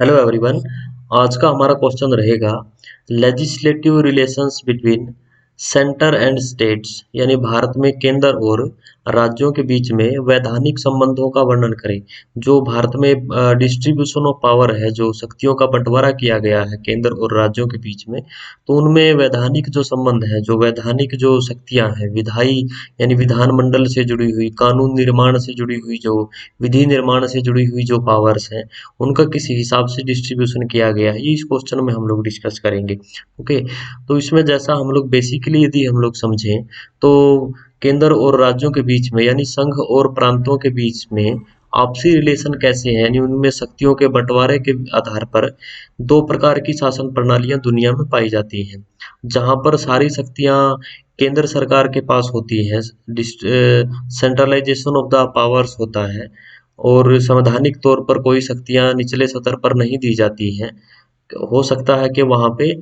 Hello everyone. आज का हमारा क्वेश्चन रहेगा legislative relations between centre and states, यानी भारत में केंद्र और राज्यों के बीच में वैधानिक संबंधों का वर्णन करें। जो भारत में डिस्ट्रीब्यूशन ऑफ पावर है, जो शक्तियों का बंटवारा किया गया है केंद्र और राज्यों के बीच में, तो उनमें वैधानिक जो संबंध है, जो वैधानिक जो शक्तियां हैं, विधायी यानी विधानमंडल से जुड़ी हुई, कानून निर्माण से जुड़ी हुई, जो विधि निर्माण से जुड़ी हुई जो पावर्स हैं, उनका किस हिसाब से डिस्ट्रीब्यूशन किया गया है, ये इस क्वेश्चन में हम लोग डिस्कस करेंगे। ओके, तो इसमें जैसा हम लोग बेसिकली यदि हम लोग समझें तो केंद्र और राज्यों के बीच में यानी संघ और प्रांतों के बीच में आपसी रिलेशन कैसे हैं, यानी उनमें शक्तियों के बंटवारे के आधार पर दो प्रकार की शासन प्रणालियां दुनिया में पाई जाती हैं। जहां पर सारी शक्तियां केंद्र सरकार के पास होती हैं, सेंट्रलाइजेशन ऑफ द पावर्स होता है, और संवैधानिक तौर पर कोई शक्तियां निचले स्तर पर नहीं दी जाती हैं। हो सकता है कि वहाँ पे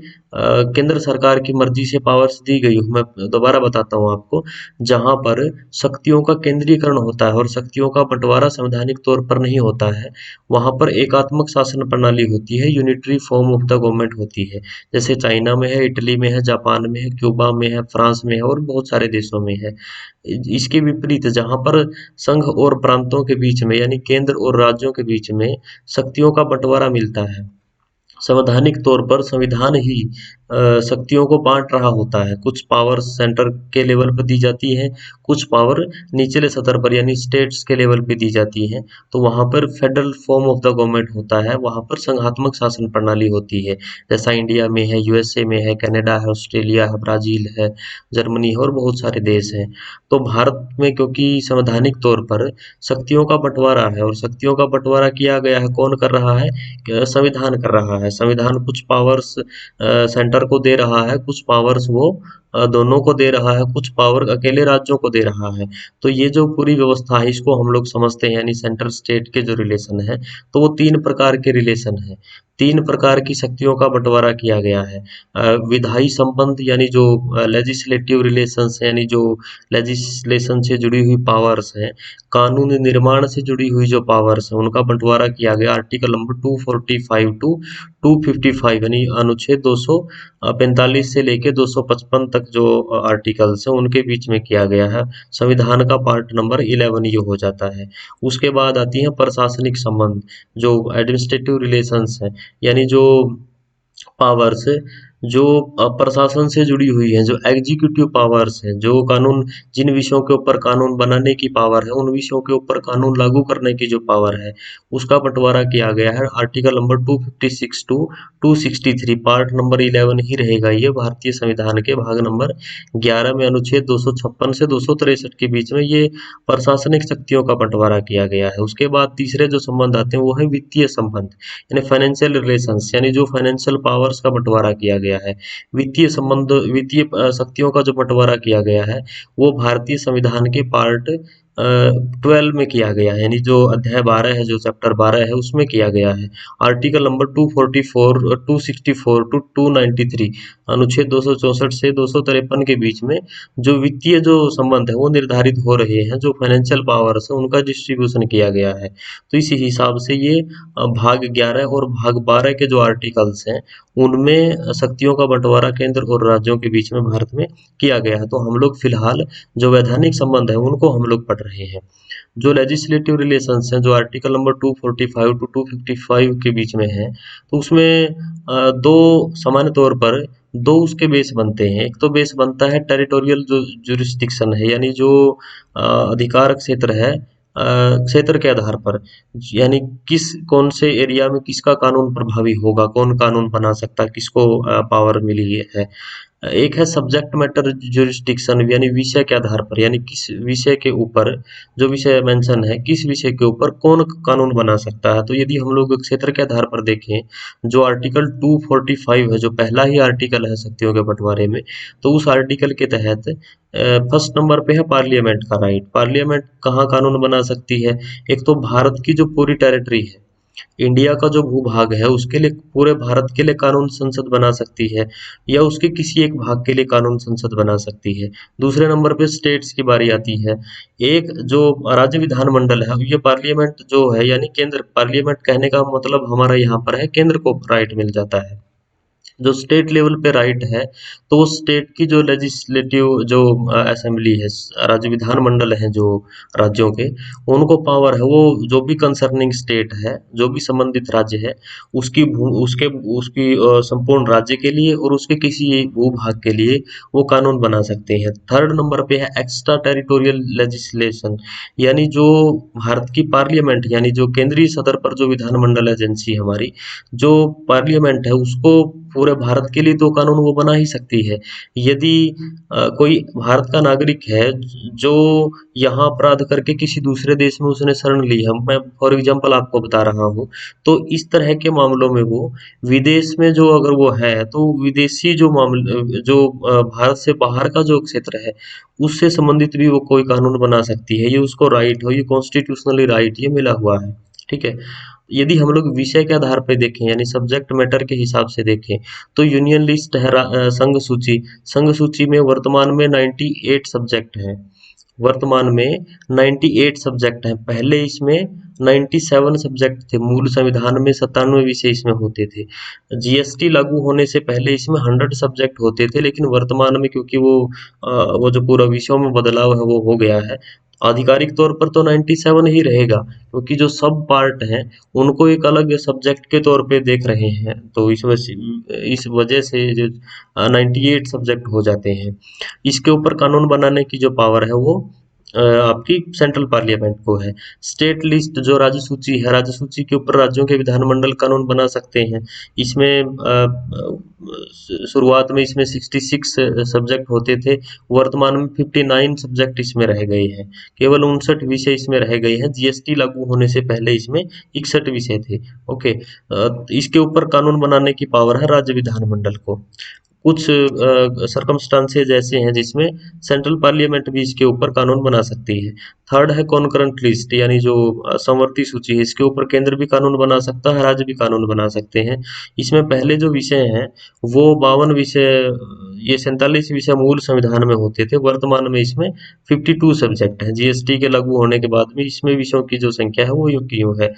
केंद्र सरकार की मर्जी से पावर्स दी गई हो। मैं दोबारा बताता हूँ आपको, जहाँ पर शक्तियों का केंद्रीकरण होता है और शक्तियों का बंटवारा संवैधानिक तौर पर नहीं होता है, वहाँ पर एकात्मक शासन प्रणाली होती है, unitary form of the government होती है। जैसे चाइना में है, इटली में है, जापान में है, क्यूबा में है, फ्रांस में है और बहुत सारे देशों में है। इसके विपरीत जहाँ पर संघ और प्रांतों के बीच में यानी केंद्र और राज्यों के बीच में शक्तियों का बंटवारा मिलता है, संवैधानिक तौर पर संविधान ही शक्तियों को बांट रहा होता है। कुछ पावर सेंटर के लेवल पर दी जाती है, कुछ पावर निचले स्तर पर यानी स्टेट्स के लेवल पे दी जाती है। तो वहाँ पर federal form of the government होता है, वहाँ पर संघात्मक शासन प्रणाली होती है। जैसा इंडिया में है, यूएसए में है, कनाडा है, ऑस्ट्रेलिया है, ब्राजील है, जर्मनी है और बहुत सारे देश हैं। तो भारत में क्योंकि संवैधानिक तौर पर शक्तियों का बंटवारा है और शक्तियों का बंटवारा किया गया है, कौन कर रहा है? संविधान कर रहा है। संविधान कुछ पावर्स सेंटर को दे रहा है, कुछ पावर्स वो दोनों को दे रहा है, कुछ पावर अकेले राज्यों को दे रहा है। तो ये जो पूरी व्यवस्था है, इसको हम लोग समझते हैं यानी सेंट्रल स्टेट के जो रिलेशन है, तो वो तीन प्रकार के रिलेशन है। तीन प्रकार की शक्तियों का बंटवारा किया गया है। विधायी संबंध यानी जो लेजिस्लेटिव रिलेशंस यानी जो लेजिस्लेशन से जुड़ी हुई पावर्स हैं, कानून निर्माण से जुड़ी हुई जो पावर्स हैं, उनका बंटवारा किया गया आर्टिकल नंबर 245 टू 255 यानी अनुच्छेद 245 से लेके 255 तक जो आर्टिकल्स हैं उनके बीच में किया गया है। संविधान का पार्ट नंबर 11 ये हो जाता है। उसके बाद आती है प्रशासनिक संबंध, जो एडमिनिस्ट्रेटिव रिलेशंस है, यानी जो पावर्स जो प्रशासन से जुड़ी हुई है, जो एग्जीक्यूटिव पावर्स है, जो कानून, जिन विषयों के ऊपर कानून बनाने की पावर है, उन विषयों के ऊपर कानून लागू करने की जो पावर है, उसका बंटवारा किया गया है article number 256 to 263। Part number 11 ही रहेगा ये भारतीय संविधान के भाग नंबर 11 में अनुच्छेद 256 से 263 के बीच में ये प्रशासनिक शक्तियों का बंटवारा किया गया है। उसके बाद तीसरे जो संबंध आते हैं वो है वित्तीय संबंध यानी फाइनेंशियल रिलेशंस, यानी जो फाइनेंशियल पावर्स का बंटवारा किया गया है। वित्तीय संबंध, वित्तीय शक्तियों का जो बंटवारा किया गया है वो भारतीय संविधान के पार्ट 12 में किया गया है, यानी जो अध्याय 12 है, जो चैप्टर 12 है, उसमें किया गया है। आर्टिकल नंबर 244 264 टू 293 अनुच्छेद 264 से 253 के बीच में जो वित्तीय जो संबंध है वो निर्धारित हो रहे हैं, जो फाइनेंशियल पावर्स है उनका डिस्ट्रीब्यूशन किया गया है। तो इसी हिसाब से ये भाग 11 और भाग 12 के जो आर्टिकल्स हैं उनमें शक्तियों का बंटवारा केंद्र और राज्यों के बीच में भारत में किया गया है। तो हम लोग फिलहाल जो वैधानिक संबंध है उनको हम लोग पढ़ रहे हैं। जो लेजिस्लेटिव रिलेशंस हैं, जो आर्टिकल नंबर 245 टू 255 के बीच में है, तो उसमें दो सामान्य तौर पर दो उसके बेस बनते हैं। एक तो बेस बनता है टेरिटोरियल जो जुरिस्डिक्शन है, यानी जो अधिकार क्षेत्र है, क्षेत्र के आधार पर, यानी किस कौन से एरिया में किसका कानून प्रभावी होगा, कौन कानून बना सकता है, किसको पावर मिली है। एक है सब्जेक्ट मैटर जुरिस्डिक्शन, यानी विषय के आधार पर, यानी किस विषय के ऊपर, जो विषय मेंशन है, किस विषय के ऊपर कौन कानून बना सकता है। तो यदि हम लोग क्षेत्र के आधार पर देखें, जो आर्टिकल 245 है, जो पहला ही आर्टिकल है शक्तियों के बंटवारे में, तो उस आर्टिकल के तहत फर्स्ट नंबर पे है पार्लियामेंट का राइट। पार्लियामेंट कहाँ कानून बना सकती है? एक तो भारत की जो पूरी टेरिटरी है, इंडिया का जो भूभाग है उसके लिए, पूरे भारत के लिए कानून संसद बना सकती है, या उसके किसी एक भाग के लिए कानून संसद बना सकती है। दूसरे नंबर पे स्टेट्स की बारी आती है। एक जो राज्य विधानमंडल है, ये पार्लियामेंट जो है, यानी केंद्र, पार्लियामेंट कहने का मतलब हमारा यहाँ पर है केंद्र को राइट मिल जाता है। जो स्टेट लेवल पे राइट है, तो वो स्टेट की जो लेजिस्लेटिव जो असेंबली है, राज्य विधानमंडल है जो राज्यों के, उनको पावर है, वो जो भी कंसर्निंग स्टेट है, जो भी संबंधित राज्य है, उसकी उसके उसकी संपूर्ण राज्य के लिए और उसके किसी एक भूभाग के लिए वो कानून बना सकते हैं। थर्ड नंबर पे है एक्स्ट्रा टेरिटोरियल लेजिस्लेशन, यानी जो भारत की पार्लियामेंट, यानी जो केंद्रीय सतर पर जो विधानमंडल एजेंसी हमारी, जो पार्लियामेंट है, उसको पूरे भारत के लिए तो कानून वो बना ही सकती है। यदि कोई भारत का नागरिक है जो यहाँ अपराध करके किसी दूसरे देश में उसने शरण ली है, मैं फॉर एग्जांपल आपको बता रहा हूँ, तो इस तरह के मामलों में वो विदेश में जो अगर वो है, तो विदेशी जो मामले जो भारत से बाहर का जो क्षेत्र है, उससे संबंधित भी वो कोई कानून बना सकती है। ये उसको राइट हो, ये कॉन्स्टिट्यूशनली राइट ये मिला हुआ है। ठीक है। यदि हम लोग विषय के आधार पे देखें, यानी सब्जेक्ट मैटर के हिसाब से देखें, तो यूनियन लिस्ट है, संघ सूची, संघ सूची में वर्तमान में 98 सब्जेक्ट हैं। वर्तमान में 98 सब्जेक्ट हैं। पहले इसमें 97 सब्जेक्ट थे। मूल संविधान में 97 विषय इसमें होते थे। जीएसटी लागू होने से पहले इसमें 100 सब्जेक्ट होते थे, लेकिन वर्तमान में क्योंकि वो जो पूरा विषयों में बदलाव है वो हो गया है, आधिकारिक तौर पर तो 97 ही रहेगा, क्योंकि जो सब पार्ट हैं उनको एक अलग सब्जेक्ट के तौर पे देख रहे हैं, तो इस वजह से जो 98 सब्जेक्ट हो जाते हैं। इसके ऊपर कानून बनाने की जो पावर है वो आपकी सेंट्रल पार्लियामेंट को है। स्टेट लिस्ट जो राज्य सूची है, राज्य सूची के ऊपर राज्यों के विधानमंडल कानून बना सकते हैं। इसमें शुरुआत में इसमें 66 सब्जेक्ट होते थे, वर्तमान में 59 सब्जेक्ट इसमें रह गए हैं। केवल 59 विषय इसमें रह गए हैं। जीएसटी लागू होने से पहले इसमें 61 विषय थे। ओके। इसके ऊपर कानून बनाने की पावर है राज्य विधानमंडल को। कुछ सरकमस्टांसेज ऐसे हैं जिसमें सेंट्रल पार्लियामेंट भी इसके ऊपर कानून बना सकती है। थर्ड है कॉन्करेंट लिस्ट, यानी जो समवर्ती सूची है, इसके ऊपर केंद्र भी कानून बना सकता है, राज्य भी कानून बना सकते हैं। इसमें पहले जो विषय हैं वो 52 विषय, ये 47 विषय मूल संविधान में होते थे। वर्तमान में इसमें 52 सब्जेक्ट हैं। जीएसटी के लागू होने के बाद भी इसमें विषयों की जो संख्या है वो यूं की यूं है।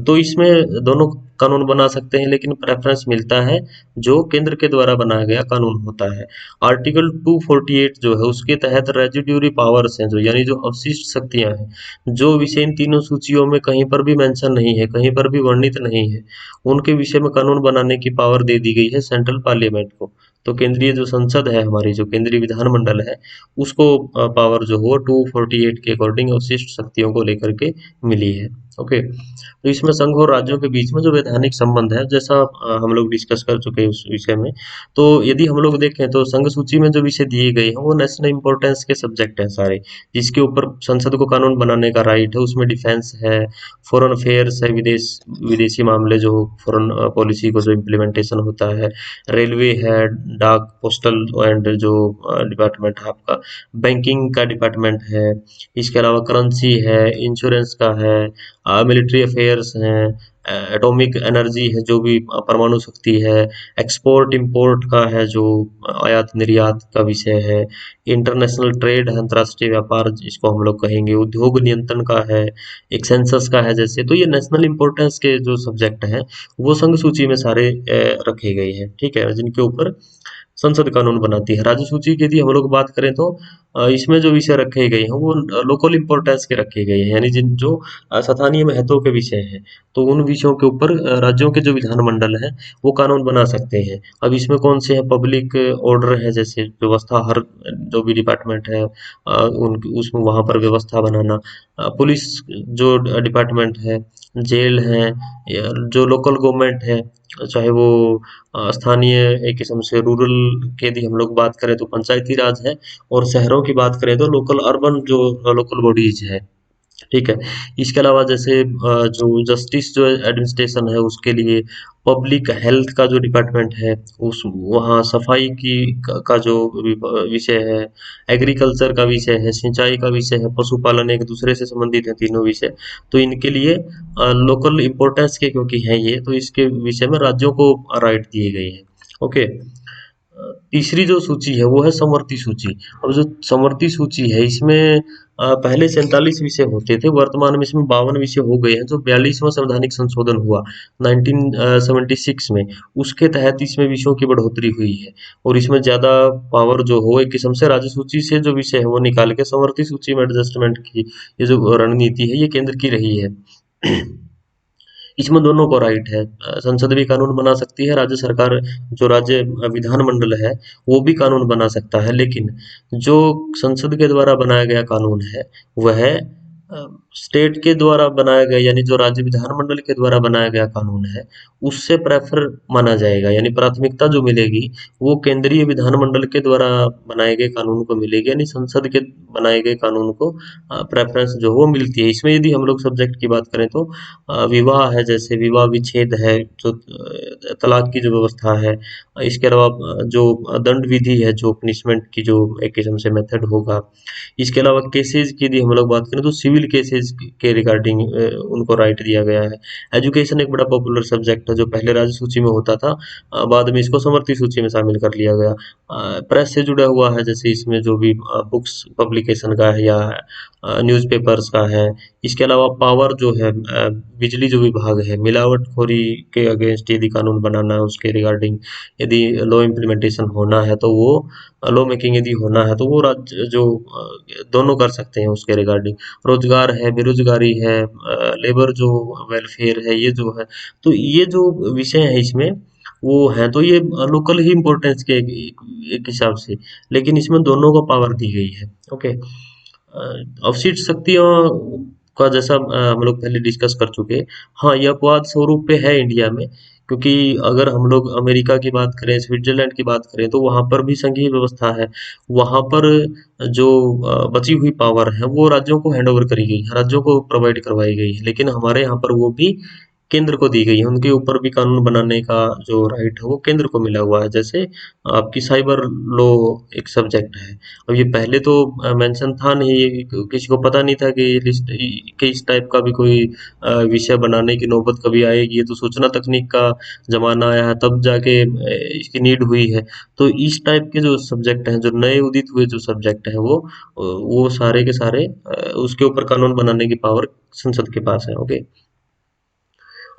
तो इसमें दोनों कानून बना सकते हैं, लेकिन प्रेफरेंस मिलता है जो केंद्र के द्वारा बनाया गया कानून होता है। आर्टिकल 248 जो है उसके तहत रेजिड्यूरी पावर्स हैं, जो यानी जो अवशिष्ट शक्तियां हैं, जो विषय इन तीनों सूचियों में कहीं पर भी मेंशन नहीं है, कहीं पर भी वर्णित नहीं है, उनके विषय में कानून बनाने की पावर दे दी गई है सेंट्रल पार्लियामेंट को। तो केंद्रीय जो संसद है हमारी, जो केंद्रीय विधानमंडल है, उसको पावर जो हो 248 के अकॉर्डिंग अवशिष्ट शक्तियों को लेकर के मिली है। ओके। तो इसमें संघ और राज्यों के बीच में जो वैधानिक संबंध है, जैसा हम लोग डिस्कस कर चुके हैं उस विषय में, तो यदि हम लोग देखें तो संघ सूची में जो विषय दिए गए हैं वो नेशनल इंपॉर्टेंस के सब्जेक्ट हैं सारे, जिसके ऊपर संसद को कानून बनाने का राइट है। उसमें डिफेंस है, फॉरेन अफेयर्स है, विदेशी मामले, जो फॉरेन पॉलिसी को जो इम्प्लीमेंटेशन होता है, रेलवे है, डाक पोस्टल एंड जो डिपार्टमेंट है आपका, बैंकिंग का डिपार्टमेंट है, इसके अलावा करेंसी है, इंश्योरेंस का है, मिलिट्री अफेयर्स हैं, एटॉमिक एनर्जी है, जो भी परमाणु शक्ति है, एक्सपोर्ट इंपोर्ट का है, जो आयात निर्यात का विषय है, इंटरनेशनल ट्रेड है, अंतर्राष्ट्रीय व्यापार जिसको हम लोग कहेंगे, उद्योग नियंत्रण का है, एक सेंसस का है जैसे। तो ये नेशनल इंपॉर्टेंस के जो सब्जेक्ट हैं वो संघ सूची में सारे रखे गए हैं, ठीक है, जिनके ऊपर संसद कानून बनाती है। राज्य सूची की यदि हम लोग बात करें तो इसमें जो विषय रखे गए हैं वो लोकल इंपॉर्टेंस के रखे गए हैं, यानी जिन जो स्थानीय महत्व के विषय हैं, तो उन विषयों के ऊपर राज्यों के जो विधानमंडल है वो कानून बना सकते हैं। अब इसमें कौन से हैं, पब्लिक ऑर्डर है, जैसे व्यवस्था, हर जो भी डिपार्टमेंट है उन उसमें वहाँ पर व्यवस्था बनाना, पुलिस जो डिपार्टमेंट है, जेल है, या जो लोकल गवर्नमेंट है, चाहे वो स्थानीय एक किस्म से रूरल की यदि हम लोग बात करें तो पंचायती राज है, और शहरों की बात करें तो लोकल अर्बन जो लोकल बॉडीज है, ठीक है। इसके अलावा जैसे जो जस्टिस जो एडमिनिस्ट्रेशन है उसके लिए पब्लिक हेल्थ का जो डिपार्टमेंट है, उस वहाँ सफाई का जो विषय है, एग्रीकल्चर का विषय है, सिंचाई का विषय है, पशुपालन, एक दूसरे से संबंधित है तीनों विषय। तो इनके लिए लोकल इम्पोर्टेंस के क्योंकि हैं ये, तो इसके विषय में राज्यों को राइट दिए गए हैं। ओके। तीसरी जो सूची है वो है समवर्ती सूची। अब जो समवर्ती सूची है इसमें पहले 47 विषय होते थे, वर्तमान में इसमें 52 विषय हो गए हैं। जो 42वां संवैधानिक संशोधन हुआ 1976 में, उसके तहत इसमें विषयों की बढ़ोतरी हुई है। और इसमें ज्यादा पावर जो हो एक किस्म से राज्य सूची से जो विषय है वो निकाल के समवर्ती सूची में एडजस्टमेंट की ये जो रणनीति है ये केंद्र की रही है। इसमें दोनों को राइट है। संसद भी कानून बना सकती है, राज्य सरकार जो राज्य विधानमंडल है वो भी कानून बना सकता है। लेकिन जो संसद के द्वारा बनाया गया कानून है वह स्टेट के द्वारा बनाया गया, यानी जो राज्य विधानमंडल के द्वारा बनाया गया कानून है उससे प्रेफर माना जाएगा, यानी प्राथमिकता जो मिलेगी वो केंद्रीय विधानमंडल के द्वारा बनाए गए कानून को मिलेगी, यानी संसद के बनाए गए कानून को प्रेफरेंस जो वो मिलती है। इसमें यदि हम लोग सब्जेक्ट की बात करें तो विवाह है, जैसे विवाह विच्छेद है, जो तलाक की जो व्यवस्था है, इसके अलावा जो दंड विधि है, जो पनिशमेंट की जो एक किस्म से मेथड होगा। इसके अलावा केसेस की यदि हम लोग बात करें तो सिविल केसेस के रिगार्डिंग उनको राइट दिया गया है। एजुकेशन एक बड़ा पॉपुलर सब्जेक्ट है जो पहले राज्य सूची में होता था, बाद में इसको समवर्ती सूची में शामिल कर लिया गया। प्रेस से जुड़ा हुआ है, जैसे इसमें जो भी बुक्स पब्लिकेशन का है या न्यूज़पेपर्स का है। इसके अलावा पावर जो है बिजली जो विभाग है, मिलावटखोरी के अगेंस्ट यदि कानून बनाना है उसके रिगार्डिंग यदि लॉ इम्प्लीमेंटेशन होना है तो वो लॉ मेकिंग यदि होना है तो वो राज्य जो दोनों कर सकते हैं उसके रिगार्डिंग। रोजगार है, बेरोजगारी है, लेबर जो वेलफेयर है, ये जो है, तो ये जो विषय है इसमें वो है, तो ये लोकल ही इम्पोर्टेंस के एक हिसाब से, लेकिन इसमें दोनों को पावर दी गई है। ओके। अवशिष्ट शक्तियों का जैसा हम लोग पहले डिस्कस कर चुके। हाँ, ये अपवाद स्वरूप पे है इंडिया में, क्योंकि अगर हम लोग अमेरिका की बात करें, स्विट्जरलैंड की बात करें तो वहाँ पर भी संघीय व्यवस्था है। वहाँ पर जो बची हुई पावर है वो राज्यों को हैंड ओवर करी गई है, राज्यों को प्रोवाइड करवाई गई है, लेकिन हमारे यहाँ पर वो भी केंद्र को दी गई है। उनके ऊपर भी कानून बनाने का जो राइट है वो केंद्र को मिला हुआ है। जैसे आपकी साइबर लॉ एक सब्जेक्ट है। अब ये पहले तो मेंशन था नहीं, ये किसी को पता नहीं था कि ये लिस्ट कि इस टाइप का भी कोई विषय बनाने की नौबत कभी आएगी। ये तो सूचना तकनीक का जमाना आया है तब जाके इसकी नीड हुई है। तो इस टाइप के जो सब्जेक्ट हैं, जो नए उदित हुए जो सब्जेक्ट हैं, वो सारे के सारे उसके ऊपर कानून बनाने की पावर संसद के पास है। ओके।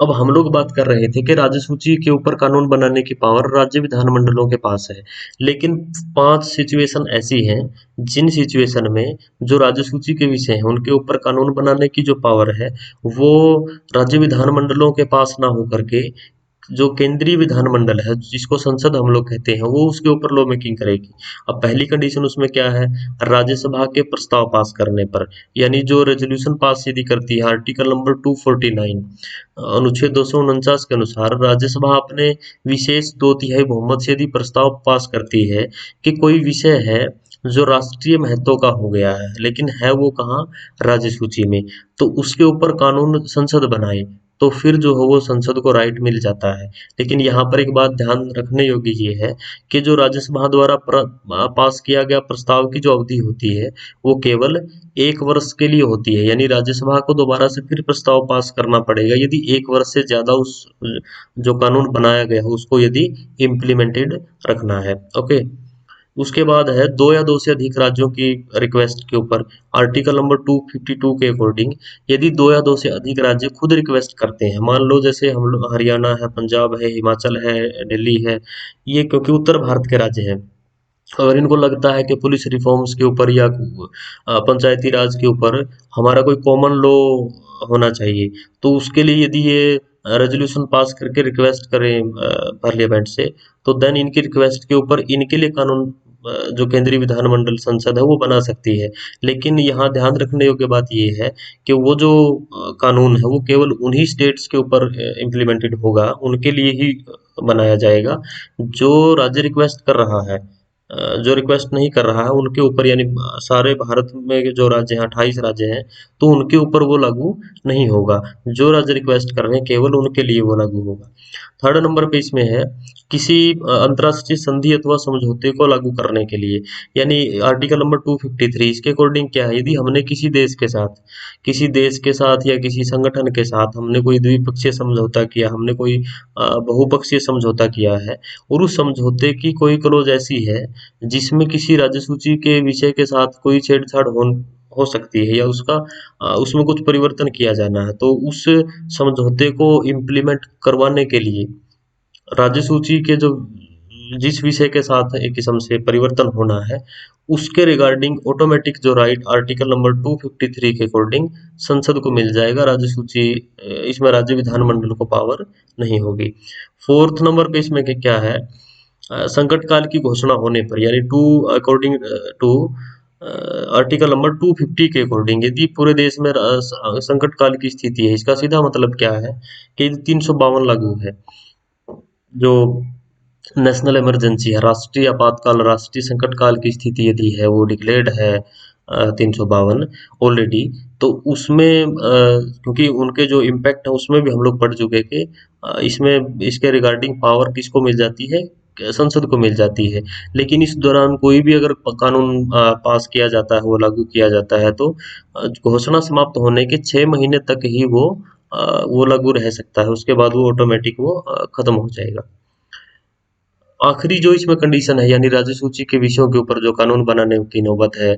अब हम लोग बात कर रहे थे कि राज्य सूची के ऊपर कानून बनाने की पावर राज्य विधानमंडलों के पास है। लेकिन 5 सिचुएशन ऐसी हैं जिन सिचुएशन में जो राज्य सूची के विषय हैं उनके ऊपर कानून बनाने की जो पावर है वो राज्य विधानमंडलों के पास ना होकर के जो केंद्रीय विधानमंडल है, जिसको संसद हम लोग कहते हैं, वो उसके ऊपर लॉ मेकिंग करेगी। अब पहली कंडीशन उसमें क्या है, राज्यसभा के प्रस्ताव पास करने पर, यानी जो रेजोल्यूशन पास यदि करती है आर्टिकल नंबर 249 अनुच्छेद 249 के अनुसार, राज्यसभा अपने विशेष 2/3 बहुमत से यदि प्रस्ताव पास करती है कि कोई विषय है जो राष्ट्रीय महत्व का हो गया है लेकिन है वो कहाँ, राज्य सूची में, तो उसके ऊपर कानून संसद बनाए तो फिर जो है वो संसद को राइट मिल जाता है। लेकिन यहाँ पर एक बात ध्यान रखने योग्य ये है कि जो राज्यसभा द्वारा पास किया गया प्रस्ताव की जो अवधि होती है वो केवल 1 वर्ष के लिए होती है, यानी राज्यसभा को दोबारा से फिर प्रस्ताव पास करना पड़ेगा यदि 1 वर्ष से ज्यादा उस जो कानून बनाया गया है उसको यदि इम्प्लीमेंटेड रखना है। ओके। उसके बाद है दो या दो से अधिक राज्यों की रिक्वेस्ट के ऊपर, आर्टिकल नंबर 252 के अकॉर्डिंग, यदि दो या दो से अधिक राज्य खुद रिक्वेस्ट करते हैं, मान लो जैसे हम लोग हरियाणा है, पंजाब है, हिमाचल है, दिल्ली है, ये क्योंकि उत्तर भारत के राज्य हैं, अगर इनको लगता है कि पुलिस रिफॉर्म्स के ऊपर या पंचायती राज के ऊपर हमारा कोई कॉमन लॉ होना चाहिए, तो उसके लिए यदि ये रेजोल्यूशन पास करके रिक्वेस्ट करें पार्लियामेंट से, तो देन इनकी रिक्वेस्ट के ऊपर इनके लिए कानून जो केंद्रीय विधानमंडल संसद है वो बना सकती है। लेकिन यहाँ ध्यान रखने योग्य बात ये है कि वो जो कानून है वो केवल उन्हीं स्टेट्स के ऊपर इम्प्लीमेंटेड होगा, उनके लिए ही बनाया जाएगा जो राज्य रिक्वेस्ट कर रहा है। जो रिक्वेस्ट नहीं कर रहा है उनके ऊपर, यानी सारे भारत में जो राज्य हैं, 28 राज्य हैं, तो उनके ऊपर वो लागू नहीं होगा। जो राज्य रिक्वेस्ट कर रहे हैं केवल उनके लिए वो लागू होगा। थर्ड नंबर पे इसमें है किसी अंतर्राष्ट्रीय संधि अथवा समझौते को लागू करने के लिए, यानी आर्टिकल नंबर 253 इसके अकॉर्डिंग क्या है, यदि हमने किसी देश के साथ या किसी संगठन के साथ हमने कोई द्विपक्षीय समझौता किया, हमने कोई बहुपक्षीय समझौता किया है, और उस समझौते की कोई क्लोज ऐसी है जिसमें किसी राज्य सूची के विषय के साथ कोई छेड़छाड़ हो सकती है, या उसमें कुछ परिवर्तन किया जाना है, तो उस समझौते को इम्प्लीमेंट करवाने के लिए राज्य सूची के जो जिस विषय के साथ एक किस्म से परिवर्तन होना है, उसके रिगार्डिंग ऑटोमेटिक जो राइट आर्टिकल नंबर 253 के अकॉर्डिंग संसद को मिल जाएगा। राज्य सूची इसमें राज्य विधानमंडल को पावर नहीं होगी। फोर्थ नंबर पे इसमें क्या है, संकट काल की घोषणा होने पर, यानी टू आर्टिकल नंबर 250 के अकॉर्डिंग, यदि पूरे देश में संकट काल की स्थिति है, इसका सीधा मतलब क्या है कि 352 लागू है, जो नेशनल इमरजेंसी है, राष्ट्रीय आपातकाल, राष्ट्रीय संकट काल की स्थिति यदि है, वो डिक्लेयर्ड है 352 ऑलरेडी, तो उसमें क्योंकि उनके जो इम्पैक्ट है उसमें भी हम लोग पढ़ चुके कि इसमें इसके रिगार्डिंग पावर किसको मिल जाती है, संसद को मिल जाती है। लेकिन इस दौरान कोई भी अगर कानून पास किया जाता है, वो लागू किया जाता है, तो घोषणा समाप्त होने के 6 महीने तक ही वो लागू रह सकता है, उसके बाद वो ऑटोमेटिक वो खत्म हो जाएगा। आखिरी जो इसमें कंडीशन है, यानी राज्य सूची के विषयों के ऊपर जो कानून बनाने की नौबत है,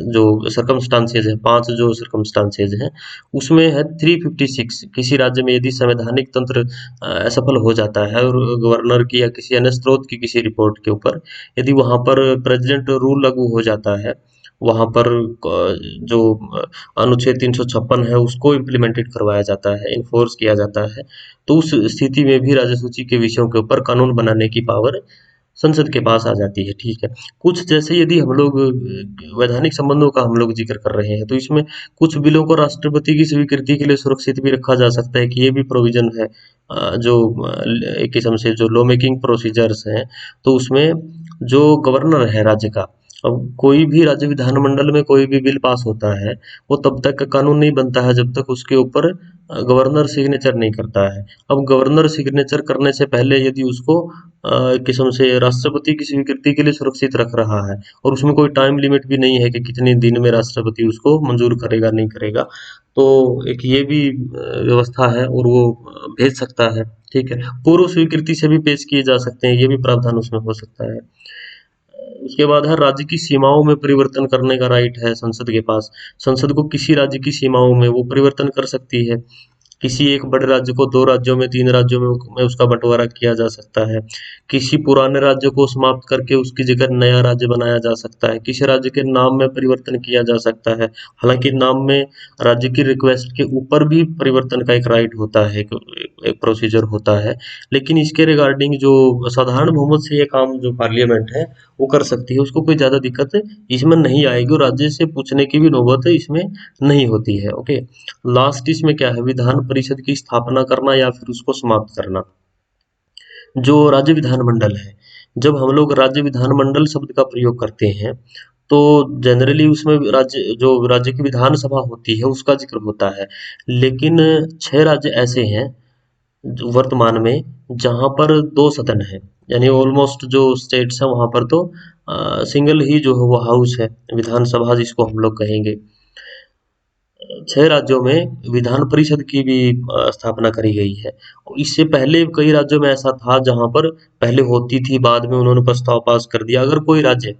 जो सर्कमस्टांसेज है, 5 जो सर्कमस्टांसेज हैं, उसमें है 356, किसी राज्य में यदि संवैधानिक तंत्र असफल हो जाता है और गवर्नर की या किसी अन्य स्रोत की किसी रिपोर्ट के ऊपर यदि वहां पर प्रेसिडेंट रूल लागू हो जाता है, वहां पर जो अनुच्छेद 356 है उसको इम्प्लीमेंटेड करवाया जाता है, इन्फोर्स किया जाता है, तो उस स्थिति में भी राज्य सूची के विषयों के ऊपर कानून बनाने की पावर संसद के पास आ जाती है। ठीक है, कुछ जैसे यदि हम लोग वैधानिक संबंधों का हम लोग जिक्र कर रहे हैं, तो इसमें कुछ बिलों को राष्ट्रपति की स्वीकृति के लिए सुरक्षित भी रखा जा सकता है, कि ये भी प्रोविजन है जो एक किस्म से जो लॉ मेकिंग प्रोसीजर्स हैं, तो उसमें जो गवर्नर है राज्य का, अब कोई भी राज्य विधानमंडल में कोई भी बिल पास होता है, वो तब तक कानून नहीं बनता है जब तक उसके ऊपर गवर्नर सिग्नेचर नहीं करता है। अब गवर्नर सिग्नेचर करने से पहले यदि उसको एक किस्म से राष्ट्रपति की स्वीकृति के लिए सुरक्षित रख रहा है, और उसमें कोई टाइम लिमिट भी नहीं है कि कितने दिन में राष्ट्रपति उसको मंजूर करेगा नहीं करेगा, तो एक ये भी व्यवस्था है, और वो भेज सकता है। ठीक है, पूर्व स्वीकृति से भी पेश किए जा सकते हैं, ये भी प्रावधान उसमें हो सकता है। उसके बाद है राज्य की सीमाओं में परिवर्तन करने का राइट है संसद के पास। संसद को किसी राज्य की सीमाओं में वो परिवर्तन कर सकती है। किसी एक बड़े राज्य को 2 राज्यों में, 3 राज्यों में उसका बंटवारा किया जा सकता है। किसी पुराने राज्य को समाप्त करके उसकी जगह नया राज्य बनाया जा सकता है। किसी राज्य के नाम में परिवर्तन किया जा सकता है। हालांकि नाम में राज्य की रिक्वेस्ट के ऊपर भी परिवर्तन का एक राइट होता है, एक प्रोसीजर होता है, लेकिन इसके रिगार्डिंग जो साधारण बहुमत से ये काम जो पार्लियामेंट है वो कर सकती है, उसको कोई ज्यादा दिक्कत इसमें नहीं आएगी, और राज्य से पूछने की भी नौबत इसमें नहीं होती है। ओके, लास्ट इसमें क्या है, विधान परिषद की स्थापना करना या फिर उसको समाप्त करना। जो राज्य विधानमंडल है, जब हम लोग राज्य विधानमंडल शब्द का प्रयोग करते हैं, तो जनरली उसमें राज्य की विधानसभा होती है उसका जिक्र होता है, लेकिन 6 राज्य ऐसे हैं वर्तमान में जहां पर 2 सदन है, यानी ऑलमोस्ट जो स्टेट्स हैं वहां पर तो सिंगल ही जो है वो हाउस है, विधानसभा जिसको हम लोग कहेंगे। 6 राज्यों में विधान परिषद की भी स्थापना करी गई है। और इससे पहले कई राज्यों में ऐसा था जहां पर पहले होती थी, बाद में उन्होंने प्रस्ताव पास कर दिया। अगर कोई राज्य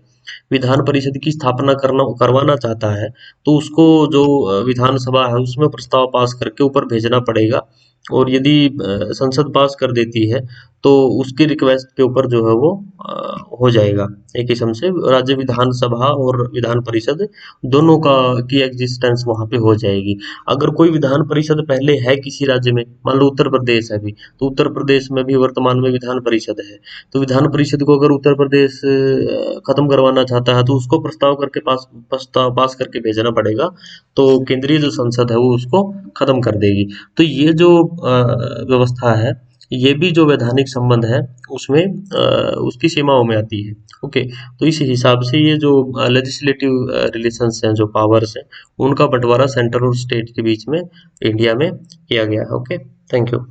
विधान परिषद की स्थापना करवाना चाहता है, तो उसको जो विधानसभा है उसमें प्रस्ताव पास करके ऊपर भेजना पड़ेगा, और यदि संसद पास कर देती है तो उसकी रिक्वेस्ट के ऊपर जो है वो हो जाएगा। एक किस्म से राज्य विधानसभा और विधान परिषद दोनों का की एग्जिस्टेंस वहां पे हो जाएगी। अगर कोई विधान परिषद पहले है किसी राज्य में, मान लो उत्तर प्रदेश है अभी, तो उत्तर प्रदेश में भी वर्तमान में विधान परिषद है, तो विधान परिषद को अगर उत्तर प्रदेश खत्म करवाना चाहता है तो उसको प्रस्ताव पास करके भेजना पड़ेगा, तो केंद्रीय जो संसद है वो उसको खत्म कर देगी। तो ये जो व्यवस्था है ये भी जो वैधानिक संबंध है उसमें उसकी सीमाओं में आती है। ओके, तो इस हिसाब से ये जो लेजिस्लेटिव रिलेशंस हैं, जो पावर्स हैं, उनका बंटवारा सेंट्रल और स्टेट के बीच में इंडिया में किया गया है। Okay, thank you.